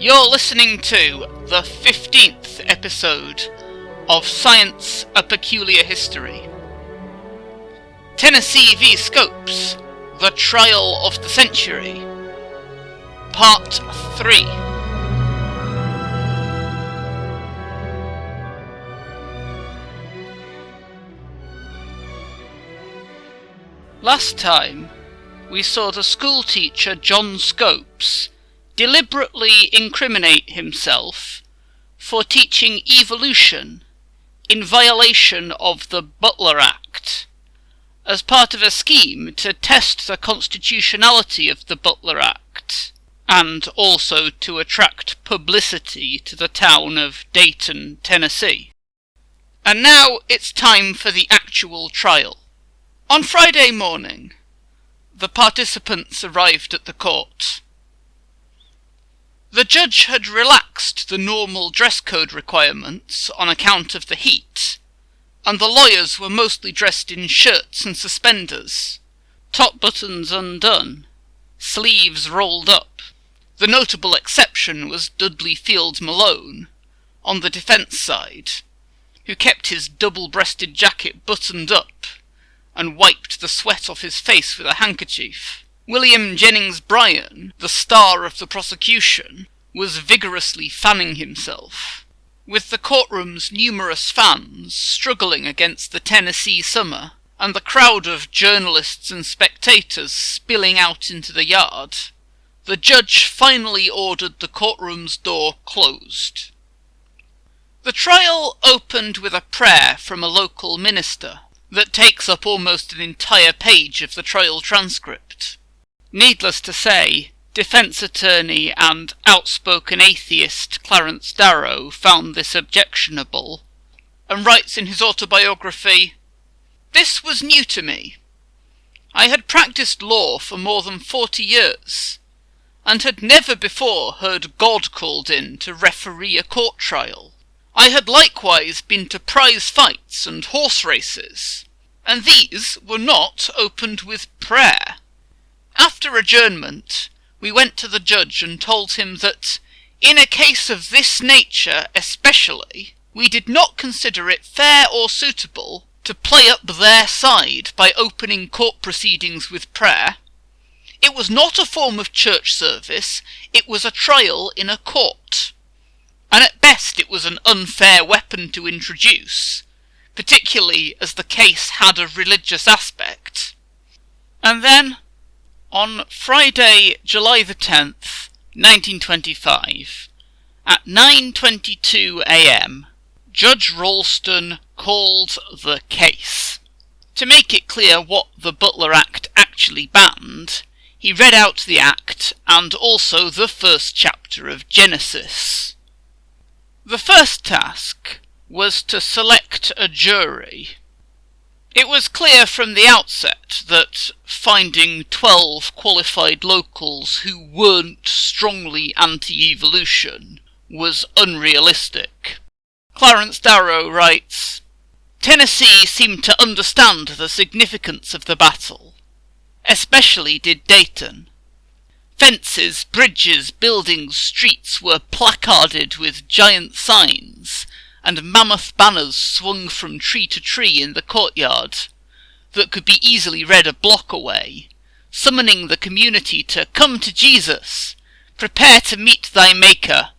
You're listening to the 15th episode of Science: A Peculiar History. Tennessee v. Scopes, The Trial of the Century, Part 3. Last time, we saw the schoolteacher John Scopes deliberately incriminate himself for teaching evolution in violation of the Butler Act, as part of a scheme to test the constitutionality of the Butler Act, and also to attract publicity to the town of Dayton, Tennessee. And now it's time for the actual trial. On Friday morning, the participants arrived at the court. The judge had relaxed the normal dress code requirements on account of the heat, and the lawyers were mostly dressed in shirts and suspenders, top buttons undone, sleeves rolled up. The notable exception was Dudley Field Malone, on the defence side, who kept his double-breasted jacket buttoned up and wiped the sweat off his face with a handkerchief. William Jennings Bryan, the star of the prosecution, was vigorously fanning himself, with the courtroom's numerous fans struggling against the Tennessee summer, and the crowd of journalists and spectators spilling out into the yard. The judge finally ordered the courtroom's door closed. The trial opened with a prayer from a local minister that takes up almost an entire page of the trial transcript. Needless to say, defence attorney and outspoken atheist Clarence Darrow found this objectionable, and writes in his autobiography, "This was new to me. I had practised law for more than 40 years, and had never before heard God called in to referee a court trial. I had likewise been to prize fights and horse races, and these were not opened with prayer. After adjournment, we went to the judge and told him that, in a case of this nature especially, we did not consider it fair or suitable to play up their side by opening court proceedings with prayer. It was not a form of church service, it was a trial in a court, and at best it was an unfair weapon to introduce, particularly as the case had a religious aspect." And then, on Friday, July the 10th, 1925, at 9:22 a.m., Judge Ralston called the case. To make it clear what the Butler Act actually banned, he read out the Act and also the first chapter of Genesis. The first task was to select a jury. It was clear from the outset that finding 12 qualified locals who weren't strongly anti-evolution was unrealistic. Clarence Darrow writes, "Tennessee seemed to understand the significance of the battle. Especially did Dayton. Fences, bridges, buildings, streets were placarded with giant signs, and mammoth banners swung from tree to tree in the courtyard that could be easily read a block away, summoning the community to come to Jesus, prepare to meet thy Maker,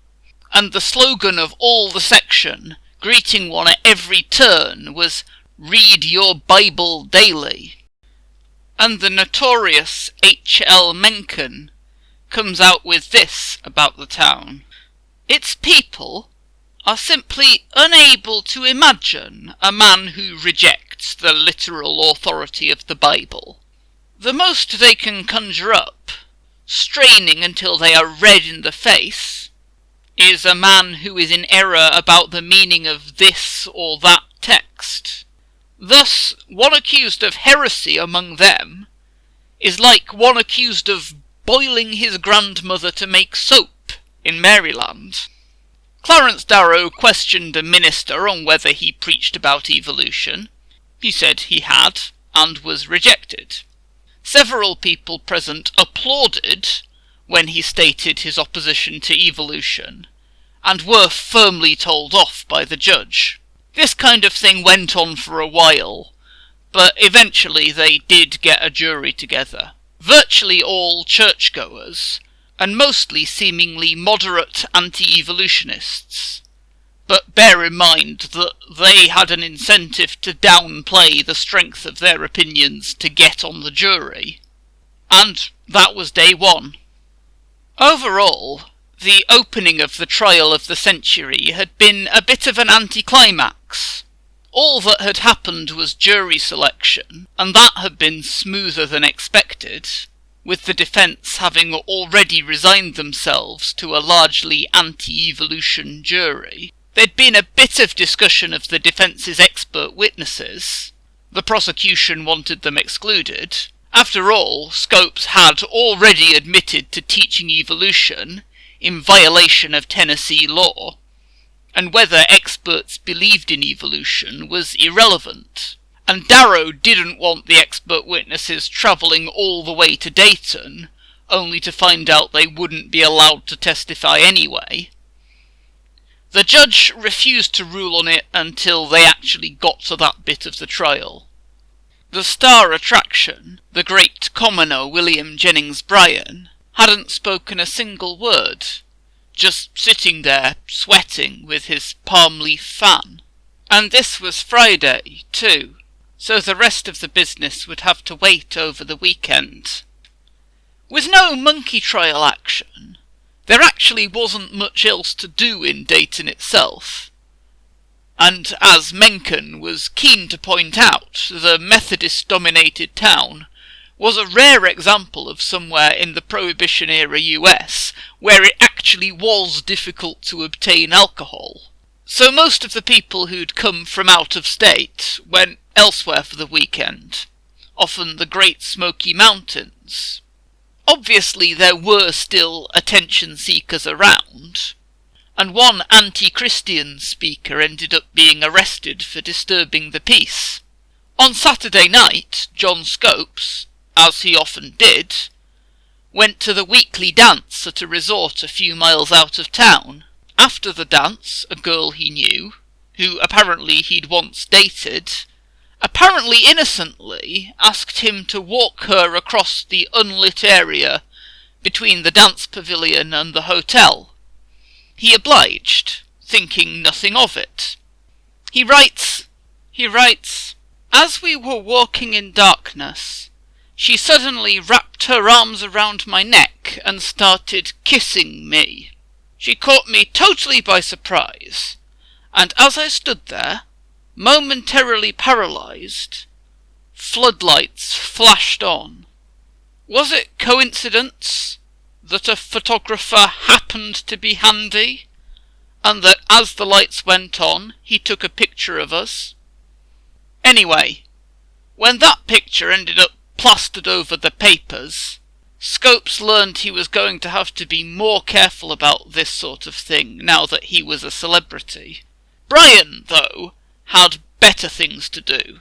and the slogan of all the section, greeting one at every turn, was 'Read your Bible daily.'" And the notorious H.L. Mencken comes out with this about the town: "Its people are simply unable to imagine a man who rejects the literal authority of the Bible. The most they can conjure up, straining until they are red in the face, is a man who is in error about the meaning of this or that text. Thus, one accused of heresy among them is like one accused of boiling his grandmother to make soap in Maryland." Clarence Darrow questioned a minister on whether he preached about evolution. He said he had, and was rejected. Several people present applauded when he stated his opposition to evolution, and were firmly told off by the judge. This kind of thing went on for a while, but eventually they did get a jury together. Virtually all churchgoers, and mostly seemingly moderate anti-evolutionists. But bear in mind that they had an incentive to downplay the strength of their opinions to get on the jury. And that was day one. Overall, the opening of the trial of the century had been a bit of an anticlimax. All that had happened was jury selection, and that had been smoother than expected, with the defence having already resigned themselves to a largely anti-evolution jury. There'd been a bit of discussion of the defence's expert witnesses. The prosecution wanted them excluded. After all, Scopes had already admitted to teaching evolution in violation of Tennessee law, and whether experts believed in evolution was irrelevant. And Darrow didn't want the expert witnesses travelling all the way to Dayton, only to find out they wouldn't be allowed to testify anyway. The judge refused to rule on it until they actually got to that bit of the trial. The star attraction, the great commoner William Jennings Bryan, hadn't spoken a single word, just sitting there sweating with his palm leaf fan. And this was Friday, too, so the rest of the business would have to wait over the weekend. With no monkey trial action, there actually wasn't much else to do in Dayton itself. And as Mencken was keen to point out, the Methodist-dominated town was a rare example of somewhere in the Prohibition-era US where it actually was difficult to obtain alcohol. So most of the people who'd come from out of state went elsewhere for the weekend, often the Great Smoky Mountains. Obviously there were still attention-seekers around, and one anti-Christian speaker ended up being arrested for disturbing the peace. On Saturday night, John Scopes, as he often did, went to the weekly dance at a resort a few miles out of town. After the dance, a girl he knew, who apparently he'd once dated, apparently innocently asked him to walk her across the unlit area between the dance pavilion and the hotel. He obliged, thinking nothing of it. He writes, "As we were walking in darkness, she suddenly wrapped her arms around my neck and started kissing me. She caught me totally by surprise, and as I stood there, momentarily paralysed, floodlights flashed on. Was it coincidence that a photographer happened to be handy, and that as the lights went on, he took a picture of us? Anyway, when that picture ended up plastered over the papers, Scopes learned he was going to have to be more careful about this sort of thing now that he was a celebrity. Bryan, though, had better things to do.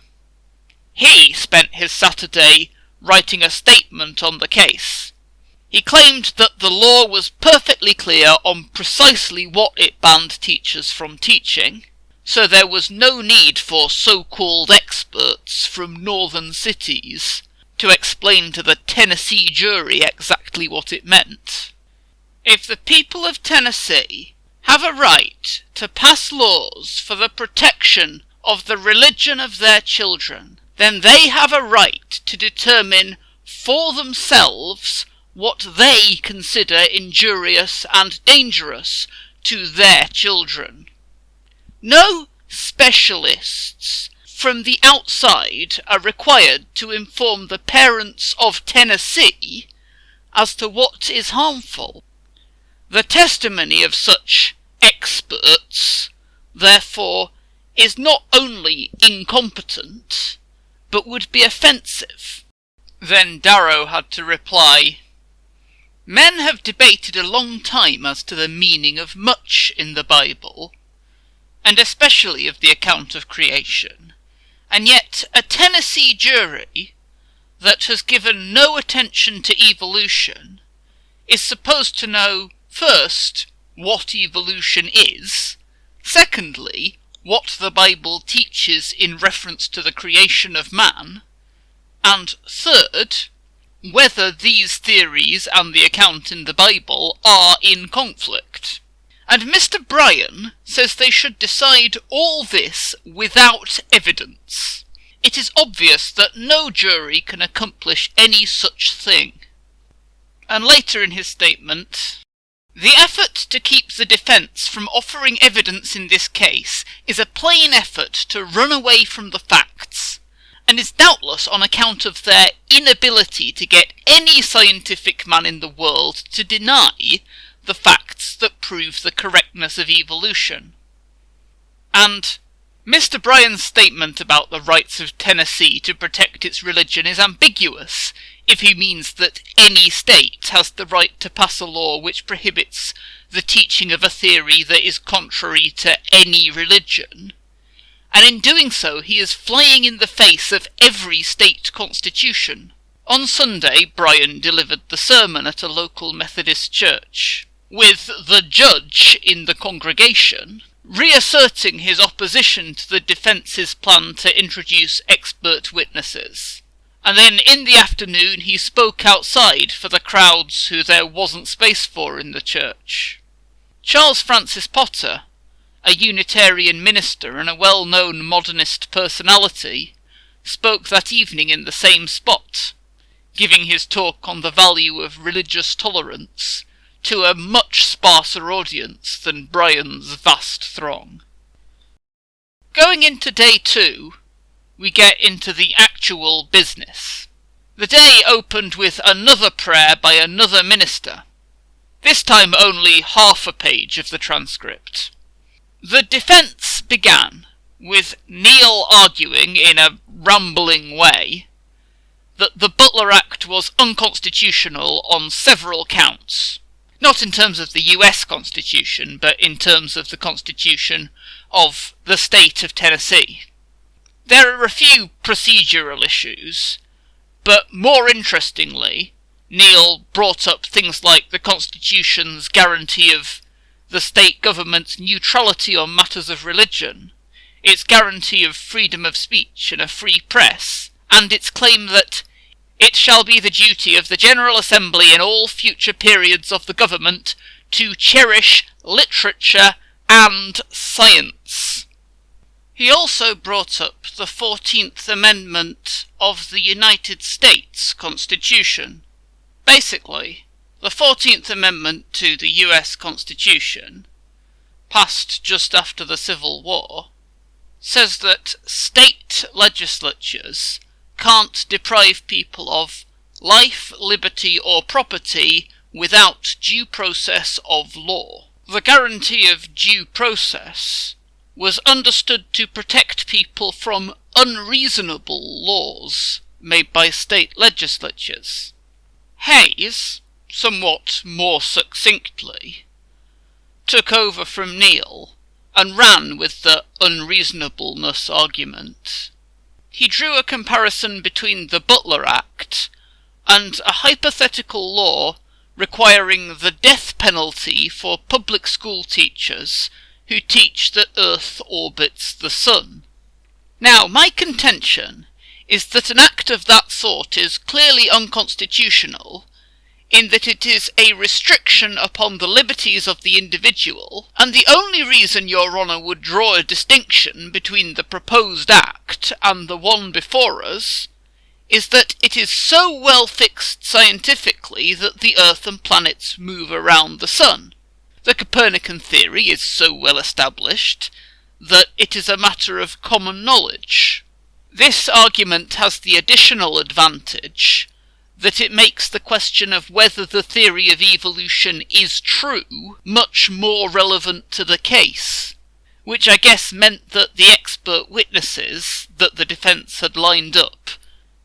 He spent his Saturday writing a statement on the case. He claimed that the law was perfectly clear on precisely what it banned teachers from teaching, so there was no need for so-called experts from northern cities to explain to the Tennessee jury exactly what it meant. If the people of Tennessee have a right to pass laws for the protection of the religion of their children, then they have a right to determine for themselves what they consider injurious and dangerous to their children. No specialists from the outside are required to inform the parents of Tennessee as to what is harmful. The testimony of such experts, therefore, is not only incompetent, but would be offensive." Then Darrow had to reply, "Men have debated a long time as to the meaning of much in the Bible, and especially of the account of creation, and yet a Tennessee jury that has given no attention to evolution is supposed to know, first, what evolution is, secondly, what the Bible teaches in reference to the creation of man, and third, whether these theories and the account in the Bible are in conflict. And Mr. Bryan says they should decide all this without evidence. It is obvious that no jury can accomplish any such thing. And later in his statement, the effort to keep the defence from offering evidence in this case is a plain effort to run away from the facts, and is doubtless on account of their inability to get any scientific man in the world to deny the facts that prove the correctness of evolution. And Mr. Bryan's statement about the rights of Tennessee to protect its religion is ambiguous, if he means that any state has the right to pass a law which prohibits the teaching of a theory that is contrary to any religion. And in doing so, he is flying in the face of every state constitution. On Sunday, Bryan delivered the sermon at a local Methodist church, with the judge in the congregation reasserting his opposition to the defence's plan to introduce expert witnesses. And then in the afternoon he spoke outside for the crowds who there wasn't space for in the church. Charles Francis Potter, a Unitarian minister and a well-known modernist personality, spoke that evening in the same spot, giving his talk on the value of religious tolerance to a much sparser audience than Bryan's vast throng. Going into day 2, we get into the actual business. The day opened with another prayer by another minister, this time only half a page of the transcript. The defence began with Neil arguing in a rambling way that the Butler Act was unconstitutional on several counts, not in terms of the US Constitution, but in terms of the Constitution of the state of Tennessee. There are a few procedural issues, but more interestingly, Neil brought up things like the Constitution's guarantee of the state government's neutrality on matters of religion, its guarantee of freedom of speech and a free press, and its claim that it shall be the duty of the General Assembly in all future periods of the government to cherish literature and science. He also brought up the 14th Amendment of the United States Constitution. Basically, the 14th Amendment to the US Constitution, passed just after the Civil War, says that state legislatures can't deprive people of life, liberty, or property without due process of law. The guarantee of due process was understood to protect people from unreasonable laws made by state legislatures. Hayes, somewhat more succinctly, took over from Neil and ran with the unreasonableness argument. He drew a comparison between the Butler Act and a hypothetical law requiring the death penalty for public school teachers who teach that Earth orbits the Sun. Now, my contention is that an act of that sort is clearly unconstitutional, in that it is a restriction upon the liberties of the individual, and the only reason Your Honour would draw a distinction between the proposed act and the one before us is that it is so well fixed scientifically that the Earth and planets move around the Sun. The Copernican theory is so well established that it is a matter of common knowledge. This argument has the additional advantage that it makes the question of whether the theory of evolution is true much more relevant to the case, which I guess meant that the expert witnesses that the defence had lined up,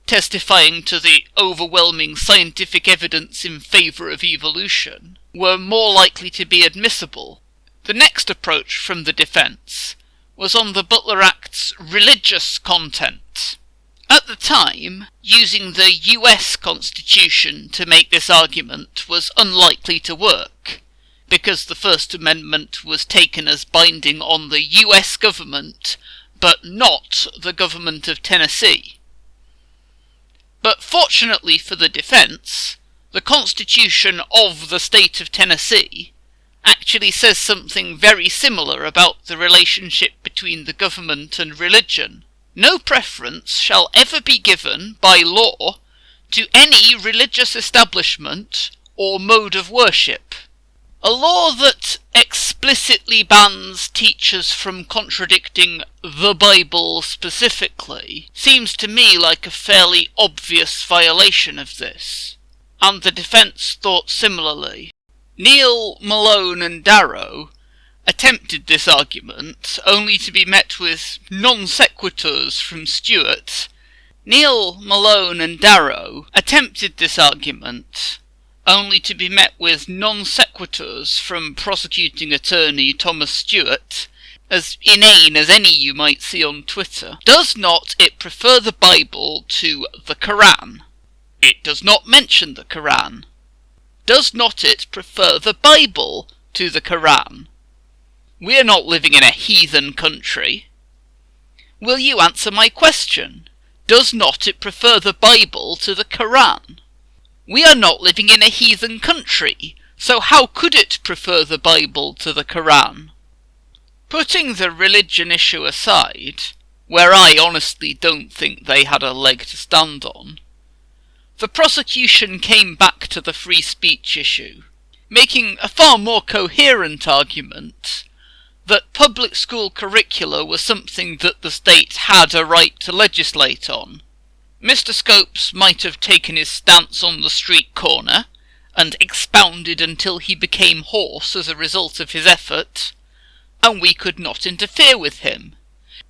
testifying to the overwhelming scientific evidence in favour of evolution, were more likely to be admissible. The next approach from the defence was on the Butler Act's religious content. At the time, using the US Constitution to make this argument was unlikely to work, because the First Amendment was taken as binding on the US government, but not the government of Tennessee. But fortunately for the defense, the Constitution of the state of Tennessee actually says something very similar about the relationship between the government and religion. No preference shall ever be given by law to any religious establishment or mode of worship. A law that explicitly bans teachers from contradicting the Bible specifically seems to me like a fairly obvious violation of this, and the defence thought similarly. Neal, Malone and Darrow attempted this argument, only to be met with non sequiturs from Stewart. Neal, Malone and Darrow attempted this argument, only to be met with non sequiturs from prosecuting attorney Thomas Stewart, as inane as any you might see on Twitter. Does not it prefer the Bible to the Quran? It does not mention the Quran. Does not it prefer the Bible to the Quran? We are not living in a heathen country. Will you answer my question? Does not it prefer the Bible to the Quran? We are not living in a heathen country, so how could it prefer the Bible to the Quran? Putting the religion issue aside, where I honestly don't think they had a leg to stand on, the prosecution came back to the free speech issue, making a far more coherent argument that public school curricula was something that the state had a right to legislate on. Mr. Scopes might have taken his stance on the street corner, and expounded until he became hoarse as a result of his effort, and we could not interfere with him.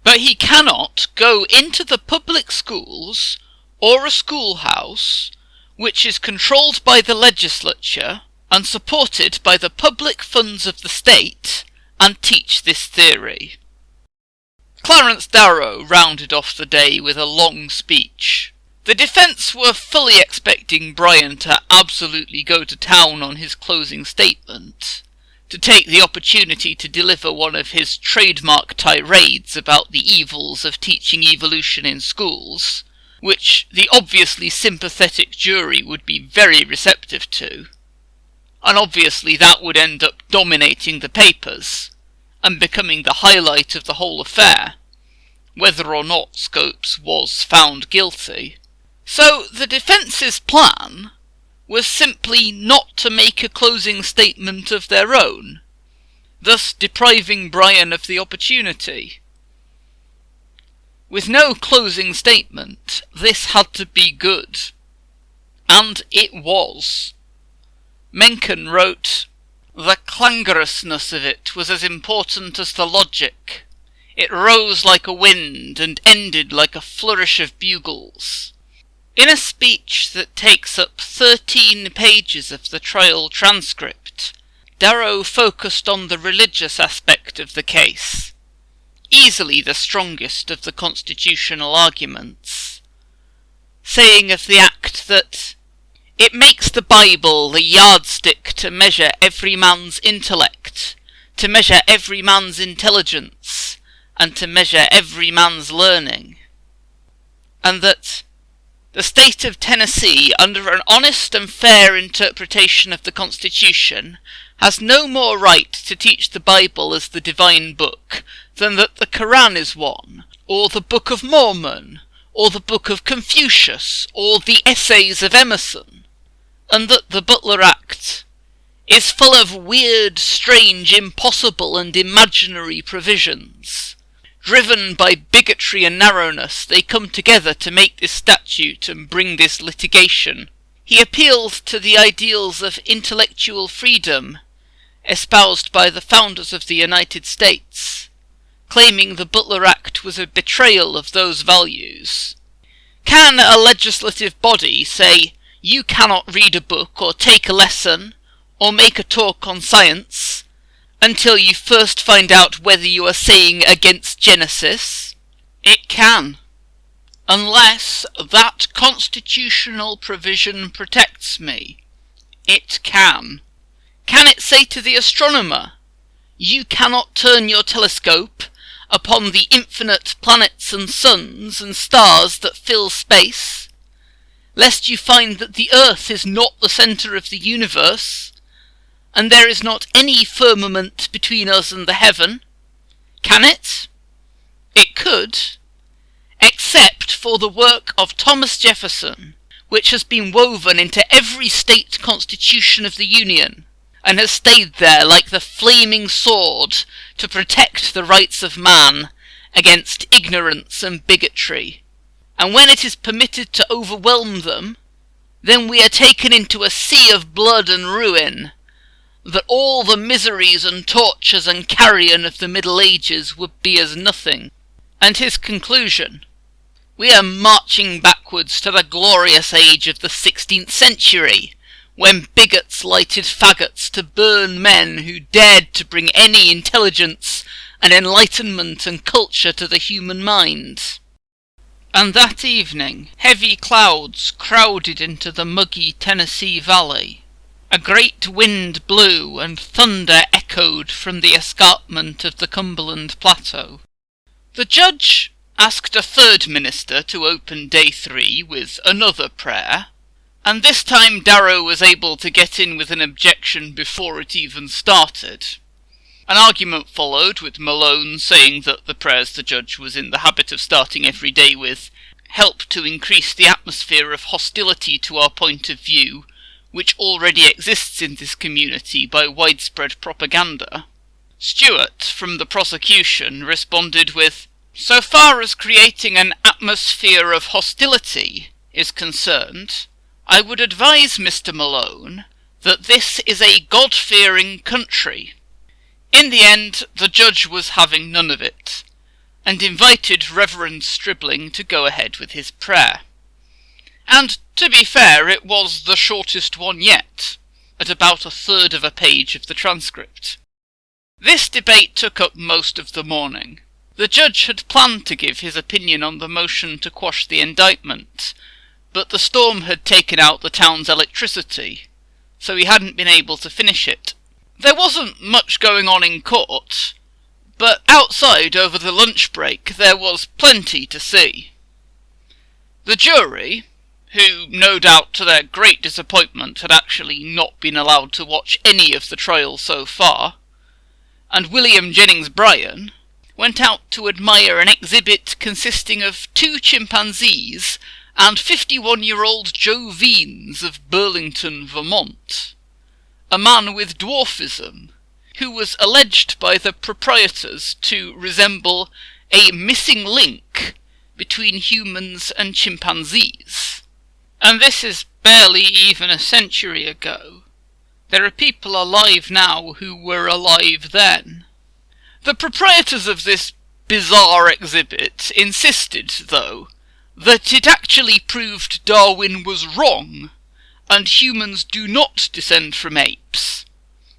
But he cannot go into the public schools, or a schoolhouse, which is controlled by the legislature, and supported by the public funds of the state, and teach this theory. Clarence Darrow rounded off the day with a long speech. The defence were fully expecting Brian to absolutely go to town on his closing statement, to take the opportunity to deliver one of his trademark tirades about the evils of teaching evolution in schools, which the obviously sympathetic jury would be very receptive to. And obviously that would end up dominating the papers, and becoming the highlight of the whole affair, whether or not Scopes was found guilty. So the defence's plan was simply not to make a closing statement of their own, thus depriving Brian of the opportunity. With no closing statement, this had to be good. And it was. Mencken wrote, "The clangorousness of it was as important as the logic. It rose like a wind and ended like a flourish of bugles." In a speech that takes up 13 pages of the trial transcript, Darrow focused on the religious aspect of the case, easily the strongest of the constitutional arguments, saying of the act that it makes the Bible the yardstick to measure every man's intellect, to measure every man's intelligence, and to measure every man's learning, and that the state of Tennessee, under an honest and fair interpretation of the Constitution, has no more right to teach the Bible as the divine book than that the Quran is one, or the Book of Mormon, or the Book of Confucius, or the Essays of Emerson, and that the Butler Act is full of weird, strange, impossible and imaginary provisions. Driven by bigotry and narrowness, they come together to make this statute and bring this litigation. He appealed to the ideals of intellectual freedom espoused by the founders of the United States, claiming the Butler Act was a betrayal of those values. Can a legislative body say, you cannot read a book or take a lesson or make a talk on science until you first find out whether you are saying against Genesis? It can. unless that constitutional provision protects me. It can. Can it say to the astronomer, "You cannot turn your telescope upon the infinite planets and suns and stars that fill space, lest you find that the earth is not the centre of the universe, and there is not any firmament between us and the heaven"? Can it? It could, except for the work of Thomas Jefferson, which has been woven into every state constitution of the Union, and has stayed there like the flaming sword to protect the rights of man against ignorance and bigotry. And when it is permitted to overwhelm them, then we are taken into a sea of blood and ruin, that all the miseries and tortures and carrion of the Middle Ages would be as nothing. And his conclusion: we are marching backwards to the glorious age of the 16th century, when bigots lighted faggots to burn men who dared to bring any intelligence and enlightenment and culture to the human mind. And that evening heavy clouds crowded into the muggy Tennessee Valley. A great wind blew and thunder echoed from the escarpment of the Cumberland Plateau. The judge asked a third minister to open day 3 with another prayer, and this time Darrow was able to get in with an objection before it even started. An argument followed, with Malone saying that the prayers the judge was in the habit of starting every day with help to increase the atmosphere of hostility to our point of view, which already exists in this community by widespread propaganda. Stewart, from the prosecution, responded with, "So far as creating an atmosphere of hostility is concerned, I would advise Mr. Malone that this is a God-fearing country." In the end, the judge was having none of it, and invited Reverend Stribling to go ahead with his prayer. And, to be fair, it was the shortest one yet, at about a third of a page of the transcript. This debate took up most of the morning. The judge had planned to give his opinion on the motion to quash the indictment, but the storm had taken out the town's electricity, so he hadn't been able to finish it. There wasn't much going on in court, but outside over the lunch break there was plenty to see. The jury, who no doubt to their great disappointment had actually not been allowed to watch any of the trial so far, and William Jennings Bryan, went out to admire an exhibit consisting of 2 chimpanzees and 51-year-old Joe Veens of Burlington, Vermont, a man with dwarfism, who was alleged by the proprietors to resemble a missing link between humans and chimpanzees. And this is barely even a century ago. There are people alive now who were alive then. The proprietors of this bizarre exhibit insisted, though, that it actually proved Darwin was wrong, and humans do not descend from apes.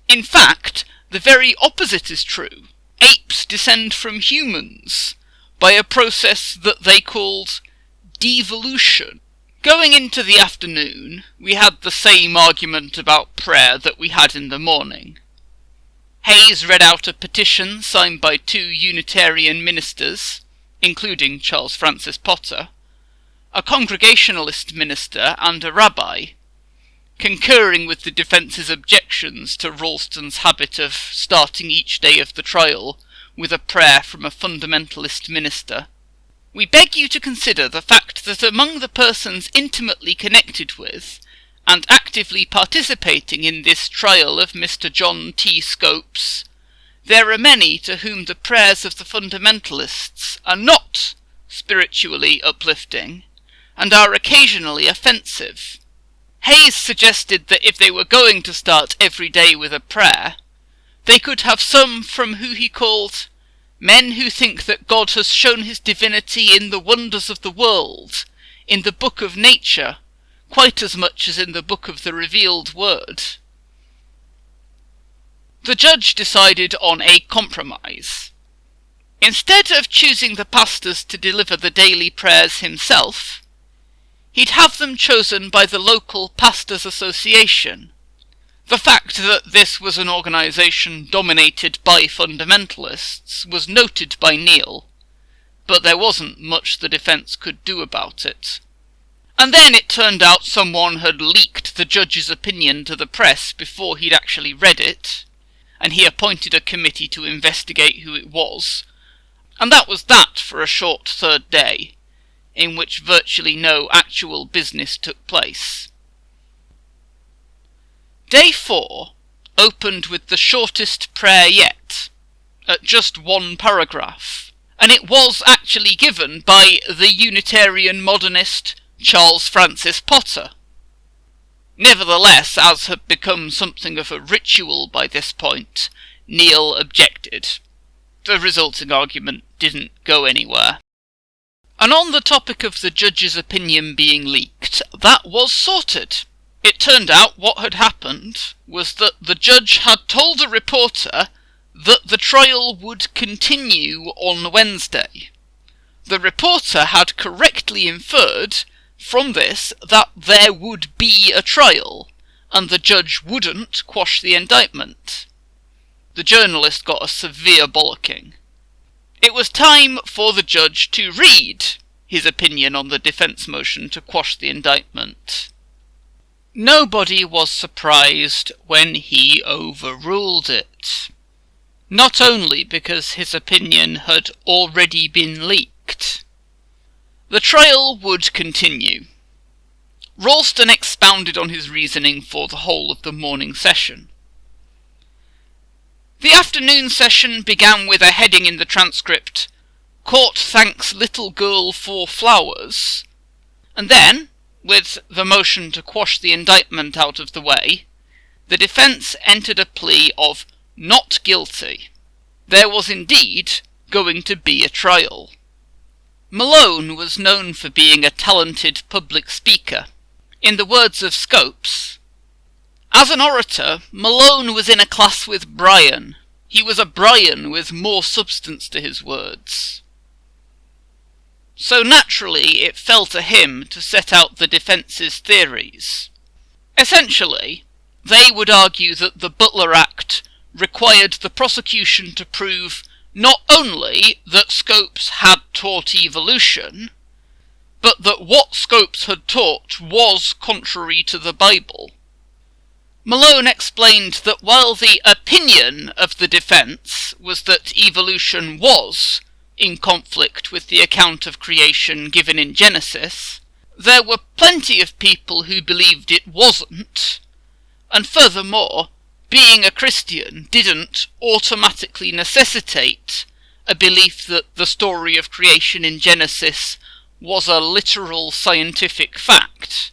In fact, the very opposite is true. Apes descend from humans by a process that they called devolution. Going into the afternoon, we had the same argument about prayer that we had in the morning. Hayes read out a petition signed by 2 Unitarian ministers, including Charles Francis Potter, a Congregationalist minister and a rabbi, concurring with the defence's objections to Ralston's habit of starting each day of the trial with a prayer from a fundamentalist minister. We beg you to consider the fact that among the persons intimately connected with and actively participating in this trial of Mr. John T. Scopes, there are many to whom the prayers of the fundamentalists are not spiritually uplifting and are occasionally offensive. Hayes suggested that if they were going to start every day with a prayer, they could have some from who he called men who think that God has shown his divinity in the wonders of the world, in the book of nature, quite as much as in the book of the revealed word. The judge decided on a compromise. Instead of choosing the pastors to deliver the daily prayers himself, he'd have them chosen by the local pastors' association. The fact that this was an organisation dominated by fundamentalists was noted by Neil, but there wasn't much the defence could do about it. And then it turned out someone had leaked the judge's opinion to the press before he'd actually read it, and he appointed a committee to investigate who it was, and that was that for a short third day, in which virtually no actual business took place. Day 4 opened with the shortest prayer yet, at just one paragraph, and it was actually given by the Unitarian modernist Charles Francis Potter. Nevertheless, as had become something of a ritual by this point, Neil objected. The resulting argument didn't go anywhere. And on the topic of the judge's opinion being leaked, that was sorted. It turned out what had happened was that the judge had told a reporter that the trial would continue on Wednesday. The reporter had correctly inferred from this that there would be a trial, and the judge wouldn't quash the indictment. The journalist got a severe bollocking. It was time for the judge to read his opinion on the defence motion to quash the indictment. Nobody was surprised when he overruled it. Not only because his opinion had already been leaked. The trial would continue. Ralston expounded on his reasoning for the whole of the morning session. The afternoon session began with a heading in the transcript, "Court thanks little girl for flowers," and then, with the motion to quash the indictment out of the way, the defence entered a plea of not guilty. There was indeed going to be a trial. Malone was known for being a talented public speaker. In the words of Scopes, as an orator, Malone was in a class with Brian. He was a Brian with more substance to his words. So naturally it fell to him to set out the defence's theories. Essentially, they would argue that the Butler Act required the prosecution to prove not only that Scopes had taught evolution, but that what Scopes had taught was contrary to the Bible. Malone explained that while the opinion of the defence was that evolution was in conflict with the account of creation given in Genesis, there were plenty of people who believed it wasn't, and furthermore, being a Christian didn't automatically necessitate a belief that the story of creation in Genesis was a literal scientific fact.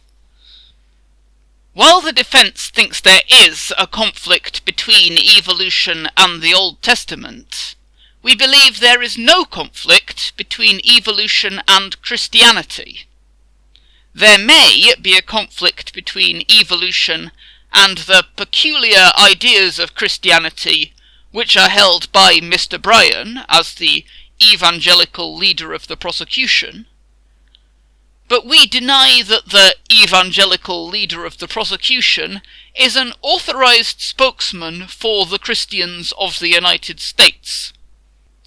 While the defence thinks there is a conflict between evolution and the Old Testament, we believe there is no conflict between evolution and Christianity. There may be a conflict between evolution and the peculiar ideas of Christianity which are held by Mr. Bryan as the evangelical leader of the prosecution, but we deny that the evangelical leader of the prosecution is an authorized spokesman for the Christians of the United States.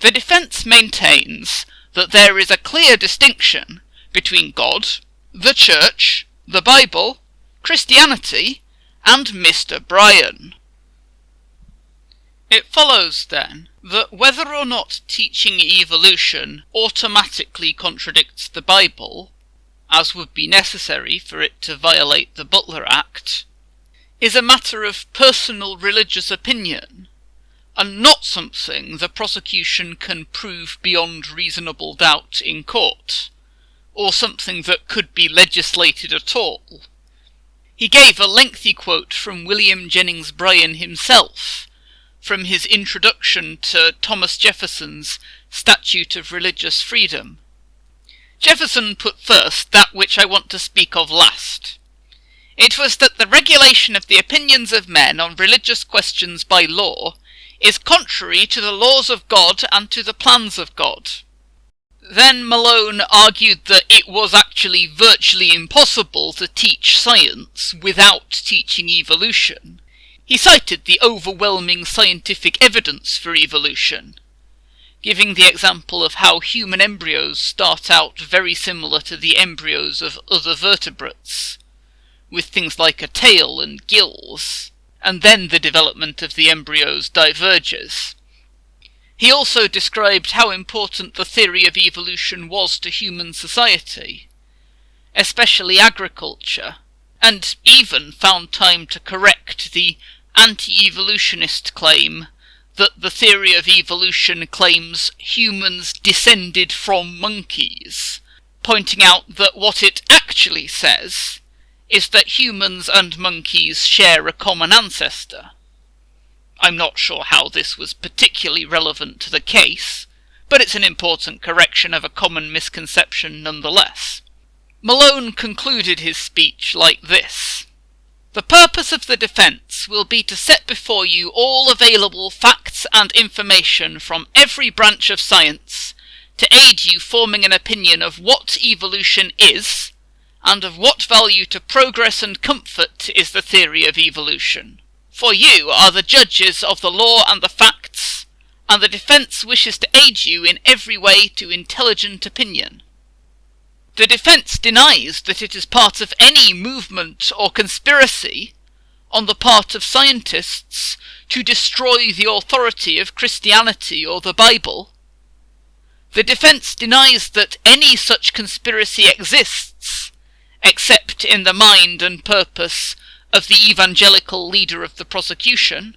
The defense maintains that there is a clear distinction between God, the Church, the Bible, Christianity, and Mr. Bryan. It follows, then, that whether or not teaching evolution automatically contradicts the Bible, as would be necessary for it to violate the Butler Act, is a matter of personal religious opinion, and not something the prosecution can prove beyond reasonable doubt in court, or something that could be legislated at all. He gave a lengthy quote from William Jennings Bryan himself, from his introduction to Thomas Jefferson's Statute of Religious Freedom. Jefferson put first that which I want to speak of last. It was that the regulation of the opinions of men on religious questions by law is contrary to the laws of God and to the plans of God. Then Malone argued that it was actually virtually impossible to teach science without teaching evolution. He cited the overwhelming scientific evidence for evolution, giving the example of how human embryos start out very similar to the embryos of other vertebrates, with things like a tail and gills, and then the development of the embryos diverges. He also described how important the theory of evolution was to human society, especially agriculture, and even found time to correct the anti-evolutionist claim that the theory of evolution claims humans descended from monkeys, pointing out that what it actually says is that humans and monkeys share a common ancestor. I'm not sure how this was particularly relevant to the case, but it's an important correction of a common misconception nonetheless. Malone concluded his speech like this: "The purpose of the defence will be to set before you all available facts and information from every branch of science to aid you forming an opinion of what evolution is, and of what value to progress and comfort is the theory of evolution. For you are the judges of the law and the facts, and the defence wishes to aid you in every way to intelligent opinion. The defence denies that it is part of any movement or conspiracy on the part of scientists to destroy the authority of Christianity or the Bible. The defence denies that any such conspiracy exists, except in the mind and purpose of the evangelical leader of the prosecution.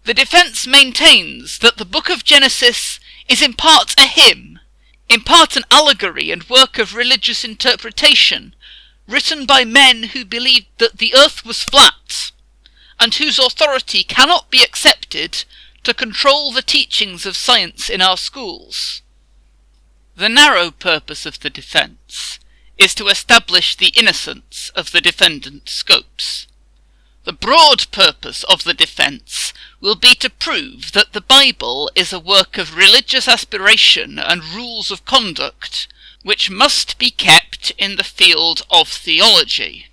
The defence maintains that the book of Genesis is in part a hymn, in part an allegory and work of religious interpretation, written by men who believed that the earth was flat, and whose authority cannot be accepted to control the teachings of science in our schools. The narrow purpose of the defence is to establish the innocence of the defendant Scopes. The broad purpose of the defence will be to prove that the Bible is a work of religious aspiration and rules of conduct which must be kept in the field of theology.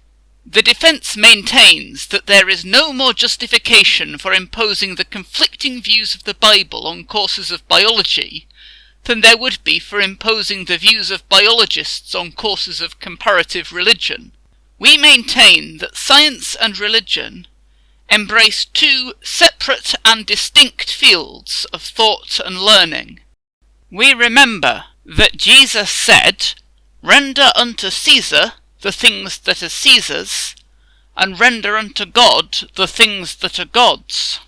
The defence maintains that there is no more justification for imposing the conflicting views of the Bible on courses of biology than there would be for imposing the views of biologists on courses of comparative religion. We maintain that science and religion embrace two separate and distinct fields of thought and learning. We remember that Jesus said, "Render unto Caesar the things that are Caesar's, and render unto God the things that are God's."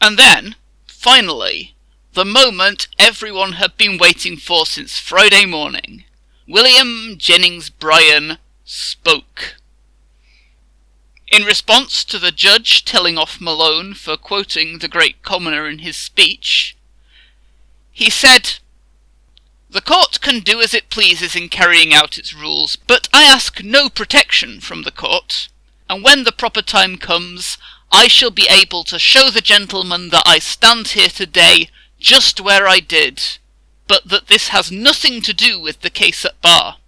And then, finally, the moment everyone had been waiting for since Friday morning, William Jennings Bryan spoke. In response to the judge telling off Malone for quoting the great commoner in his speech, he said, "The court can do as it pleases in carrying out its rules, but I ask no protection from the court, and when the proper time comes, I shall be able to show the gentleman that I stand here today just where I did, but that this has nothing to do with the case at bar."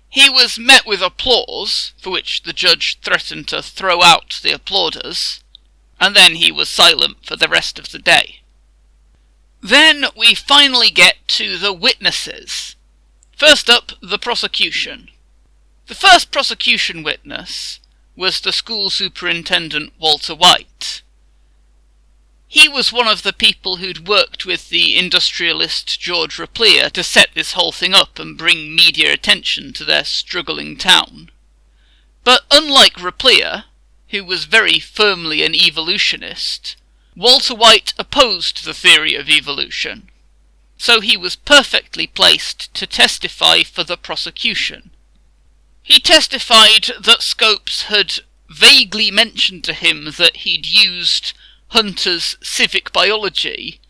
He was met with applause, for which the judge threatened to throw out the applauders, and then he was silent for the rest of the day. Then we finally get to the witnesses. First up, the prosecution. The first prosecution witness was the school superintendent Walter White. He was one of the people who'd worked with the industrialist George Repplier to set this whole thing up and bring media attention to their struggling town. But unlike Repplier, who was very firmly an evolutionist, Walter White opposed the theory of evolution, so he was perfectly placed to testify for the prosecution. He testified that Scopes had vaguely mentioned to him that he'd used Hunter's Civic Biology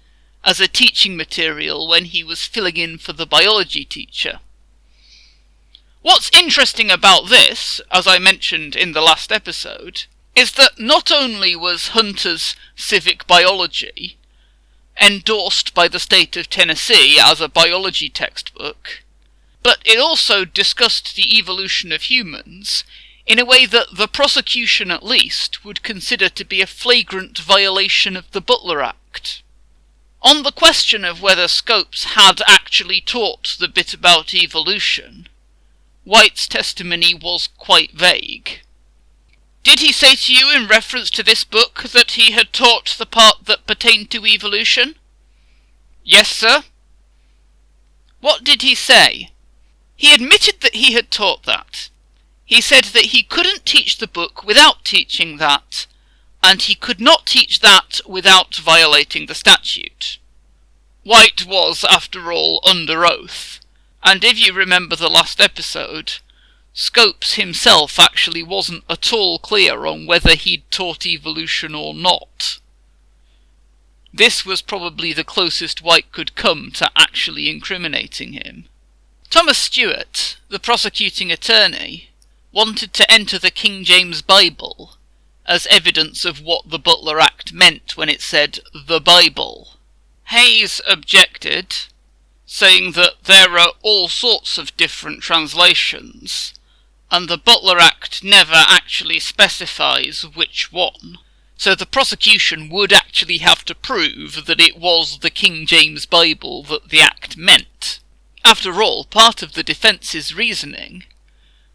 as a teaching material when he was filling in for the biology teacher. What's interesting about this, as I mentioned in the last episode, is that not only was Hunter's civic biology endorsed by the state of Tennessee as a biology textbook, but it also discussed the evolution of humans in a way that the prosecution at least would consider to be a flagrant violation of the Butler Act. On the question of whether Scopes had actually taught the bit about evolution, White's testimony was quite vague. Did he say to you in reference to this book that he had taught the part that pertained to evolution? Yes, sir. What did he say? He admitted that he had taught that. He said that he couldn't teach the book without teaching that, and he could not teach that without violating the statute. White was, after all, under oath, and if you remember the last episode, Scopes himself actually wasn't at all clear on whether he'd taught evolution or not. This was probably the closest White could come to actually incriminating him. Thomas Stewart, the prosecuting attorney, wanted to enter the King James Bible as evidence of what the Butler Act meant when it said the Bible. Hayes objected, saying that there are all sorts of different translations, and the Butler Act never actually specifies which one, so the prosecution would actually have to prove that it was the King James Bible that the Act meant. After all, part of the defence's reasoning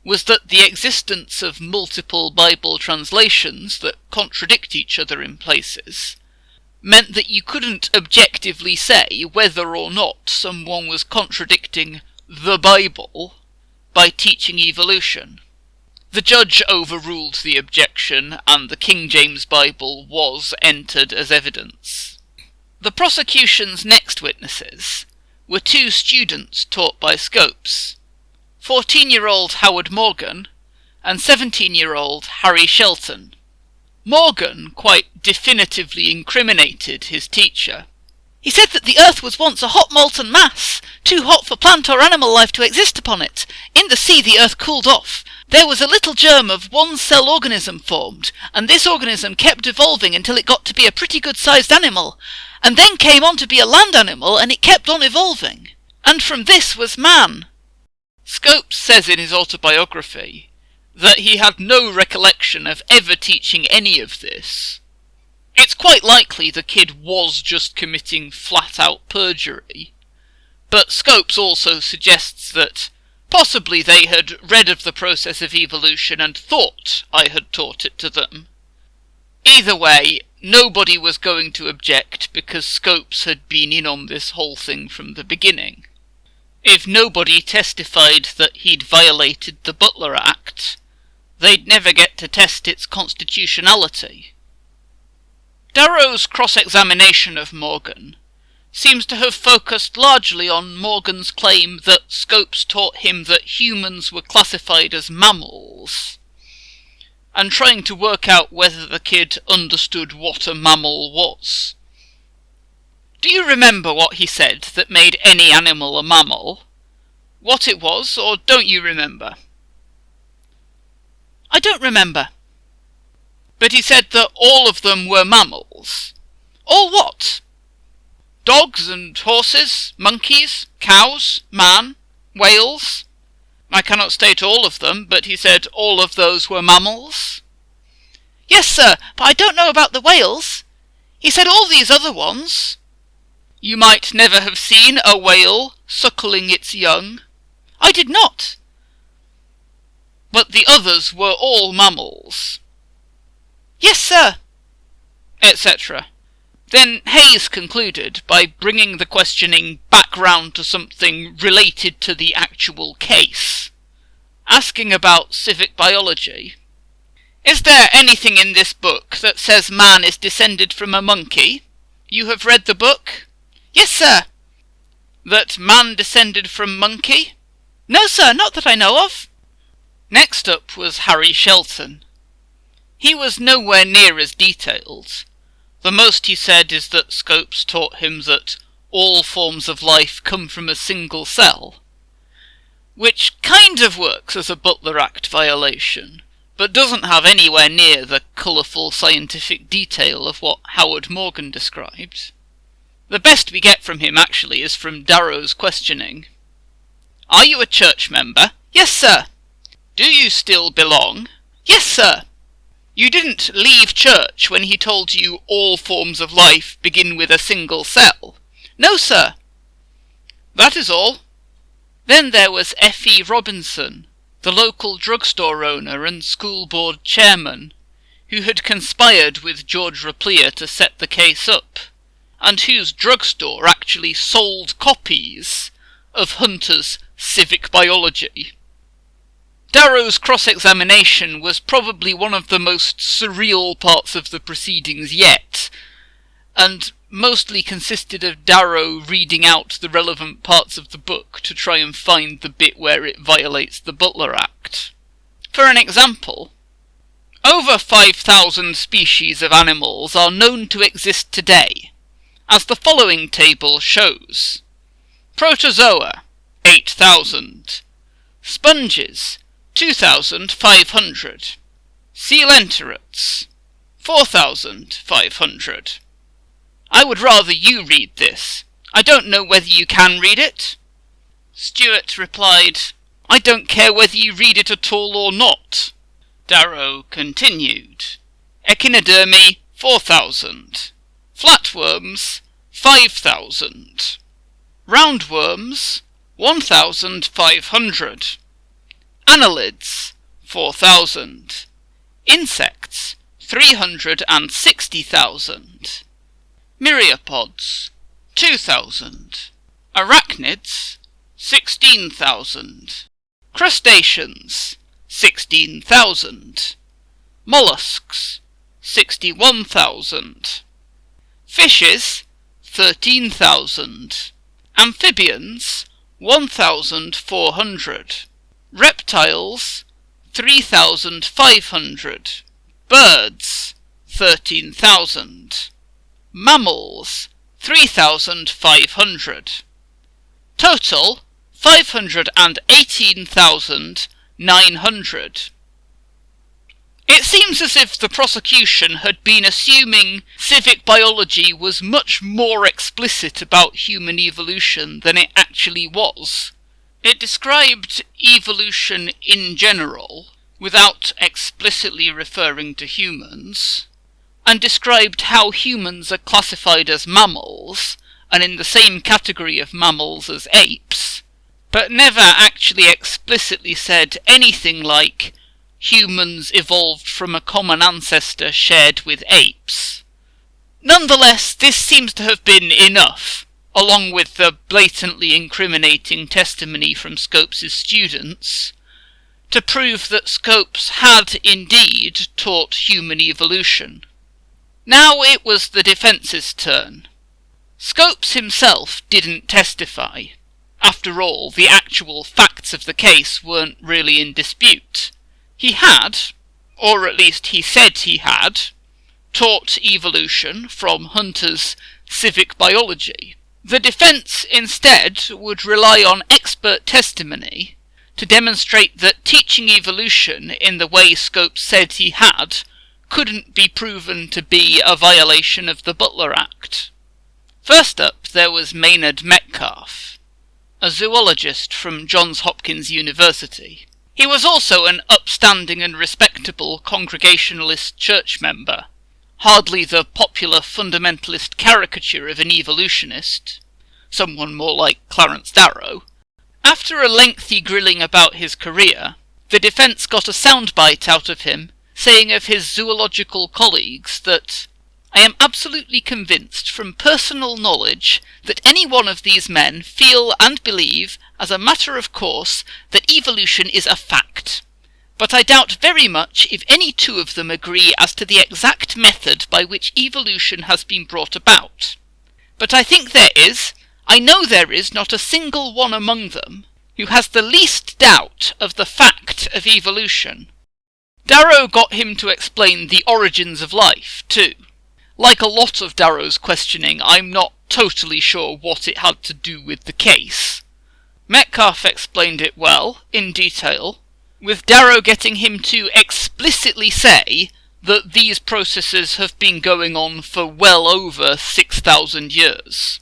was that the existence of multiple Bible translations that contradict each other in places meant that you couldn't objectively say whether or not someone was contradicting the Bible by teaching evolution. The judge overruled the objection, and the King James Bible was entered as evidence. The prosecution's next witnesses were two students taught by Scopes, 14-year-old Howard Morgan and 17-year-old Harry Shelton. Morgan quite definitively incriminated his teacher. He said that the earth was once a hot molten mass, too hot for plant or animal life to exist upon it. In the sea the earth cooled off. There was a little germ of one-cell organism formed, and this organism kept evolving until it got to be a pretty good-sized animal, and then came on to be a land animal, and it kept on evolving. And from this was man. Scopes says in his autobiography that he had no recollection of ever teaching any of this. It's quite likely the kid was just committing flat-out perjury, but Scopes also suggests that possibly they had read of the process of evolution and thought I had taught it to them. Either way, nobody was going to object because Scopes had been in on this whole thing from the beginning. If nobody testified that he'd violated the Butler Act, they'd never get to test its constitutionality. Darrow's cross-examination of Morgan seems to have focused largely on Morgan's claim that Scopes taught him that humans were classified as mammals, and trying to work out whether the kid understood what a mammal was. Do you remember what he said that made any animal a mammal? What it was, or don't you remember? I don't remember. But he said that all of them were mammals. All what? Dogs and horses, monkeys, cows, man, whales. I cannot state all of them, but he said all of those were mammals. Yes, sir, but I don't know about the whales. He said all these other ones. You might never have seen a whale suckling its young. I did not. But the others were all mammals. Yes, sir. Etc. Then Hayes concluded by bringing the questioning back round to something related to the actual case, asking about civic biology. Is there anything in this book that says man is descended from a monkey? You have read the book? Yes, sir. That man descended from monkey? No, sir, not that I know of. Next up was Harry Shelton. He was nowhere near as detailed. The most he said is that Scopes taught him that all forms of life come from a single cell, which kind of works as a Butler Act violation, but doesn't have anywhere near the colourful scientific detail of what Howard Morgan described. The best we get from him, actually, is from Darrow's questioning. "Are you a church member?" "Yes, sir." "Do you still belong?" "Yes, sir." "You didn't leave church when he told you all forms of life begin with a single cell?" "No, sir." "That is all." Then there was F.E. Robinson, the local drugstore owner and school board chairman, who had conspired with George Repplier to set the case up, and whose drugstore actually sold copies of Hunter's Civic Biology. Darrow's cross-examination was probably one of the most surreal parts of the proceedings yet, and mostly consisted of Darrow reading out the relevant parts of the book to try and find the bit where it violates the Butler Act. For an example, over 5,000 species of animals are known to exist today, as the following table shows. Protozoa, 8,000. Sponges, 2,500. Coelenterate, 4,500. I would rather you read this. I don't know whether you can read it." Stewart replied, "I don't care whether you read it at all or not." Darrow continued, "Echinodermy, 4,000. Flatworms, 5,000. Roundworms, 1,500. Annelids, 4,000. Insects, 360,000. Myriapods, 2,000. Arachnids, 16,000. Crustaceans, 16,000. Mollusks, 61,000. Fishes, 13,000. Amphibians, 1,400. Reptiles, 3,500. Birds, 13,000. Mammals, 3,500. Total, 518,900. It seems as if the prosecution had been assuming civic biology was much more explicit about human evolution than it actually was. It described evolution in general, without explicitly referring to humans, and described how humans are classified as mammals, and in the same category of mammals as apes, but never actually explicitly said anything like humans evolved from a common ancestor shared with apes. Nonetheless, this seems to have been enough, along with the blatantly incriminating testimony from Scopes' students, to prove that Scopes had indeed taught human evolution. Now it was the defence's turn. Scopes himself didn't testify. After all, the actual facts of the case weren't really in dispute. He had, or at least he said he had, taught evolution from Hunter's Civic Biology. The defence instead would rely on expert testimony to demonstrate that teaching evolution in the way Scopes said he had couldn't be proven to be a violation of the Butler Act. First up, there was Maynard Metcalf, a zoologist from Johns Hopkins University. He was also an upstanding and respectable Congregationalist church member, hardly the popular fundamentalist caricature of an evolutionist, someone more like Clarence Darrow. After a lengthy grilling about his career, the defence got a soundbite out of him, saying of his zoological colleagues that, "I am absolutely convinced from personal knowledge that any one of these men feel and believe, as a matter of course, that evolution is a fact. But I doubt very much if any two of them agree as to the exact method by which evolution has been brought about. But I think I know there is not a single one among them who has the least doubt of the fact of evolution." Darrow got him to explain the origins of life, too. Like a lot of Darrow's questioning, I'm not totally sure what it had to do with the case. Metcalf explained it well, in detail, with Darrow getting him to explicitly say that these processes have been going on for well over 6,000 years.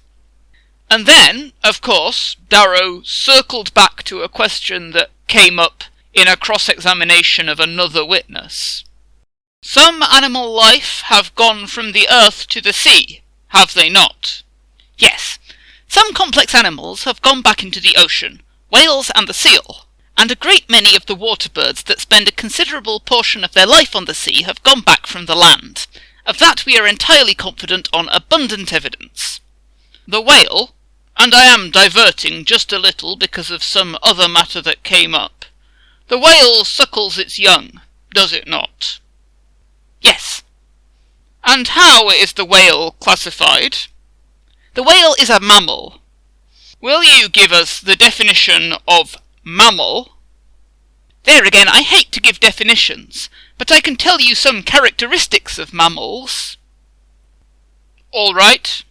And then, of course, Darrow circled back to a question that came up in a cross-examination of another witness. Some animal life have gone from the earth to the sea, have they not? Yes, some complex animals have gone back into the ocean, whales and the seal, and a great many of the water birds that spend a considerable portion of their life on the sea have gone back from the land. Of that we are entirely confident on abundant evidence. The whale, and I am diverting just a little because of some other matter that came up, the whale suckles its young, does it not? Yes. And how is the whale classified? The whale is a mammal. Will you give us the definition of mammal? There again, I hate to give definitions, but I can tell you some characteristics of mammals. All right.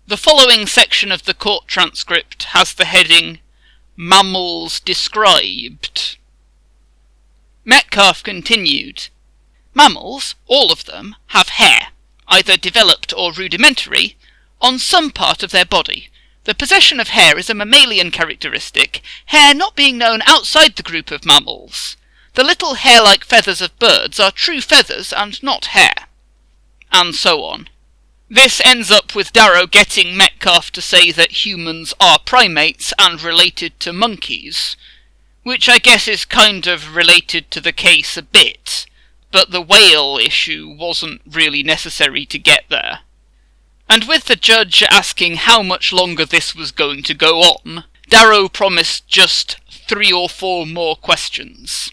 The following section of the court transcript has the heading, Mammals Described. Metcalfe continued, Mammals, all of them, have hair, either developed or rudimentary, on some part of their body. The possession of hair is a mammalian characteristic, hair not being known outside the group of mammals. The little hair-like feathers of birds are true feathers and not hair. And so on. This ends up with Darrow getting Metcalfe to say that humans are primates and related to monkeys, which I guess is kind of related to the case a bit, but the whale issue wasn't really necessary to get there. And with the judge asking how much longer this was going to go on, Darrow promised just 3 or 4 more questions.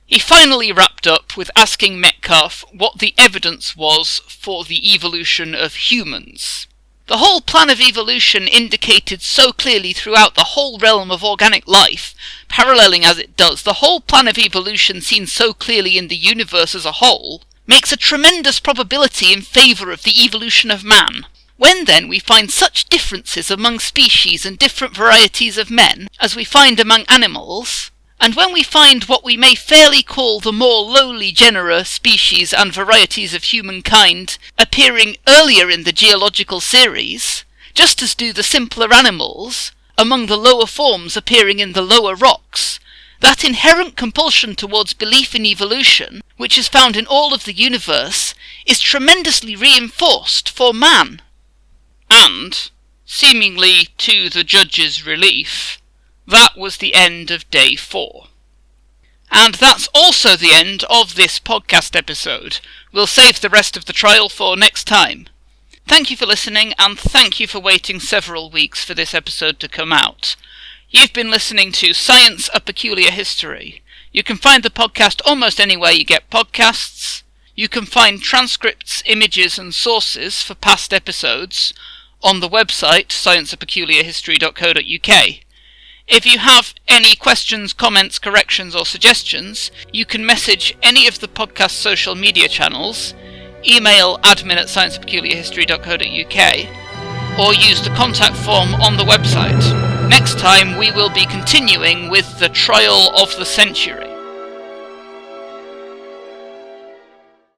He finally wrapped up with asking Metcalfe what the evidence was for the evolution of humans. The whole plan of evolution indicated so clearly throughout the whole realm of organic life, paralleling as it does, the whole plan of evolution seen so clearly in the universe as a whole, makes a tremendous probability in favour of the evolution of man. When then we find such differences among species and different varieties of men as we find among animals, and when we find what we may fairly call the more lowly genera, species and varieties of humankind appearing earlier in the geological series, just as do the simpler animals, among the lower forms appearing in the lower rocks, that inherent compulsion towards belief in evolution, which is found in all of the universe, is tremendously reinforced for man. And, seemingly to the judge's relief, that was the end of day 4. And that's also the end of this podcast episode. We'll save the rest of the trial for next time. Thank you for listening, and thank you for waiting several weeks for this episode to come out. You've been listening to Science: A Peculiar History. You can find the podcast almost anywhere you get podcasts. You can find transcripts, images and sources for past episodes on the website scienceapeculiarhistory.co.uk. If you have any questions, comments, corrections or suggestions, you can message any of the podcast social media channels, email admin@scienceapeculiarhistory.co.uk, or use the contact form on the website. Next time we will be continuing with the trial of the century.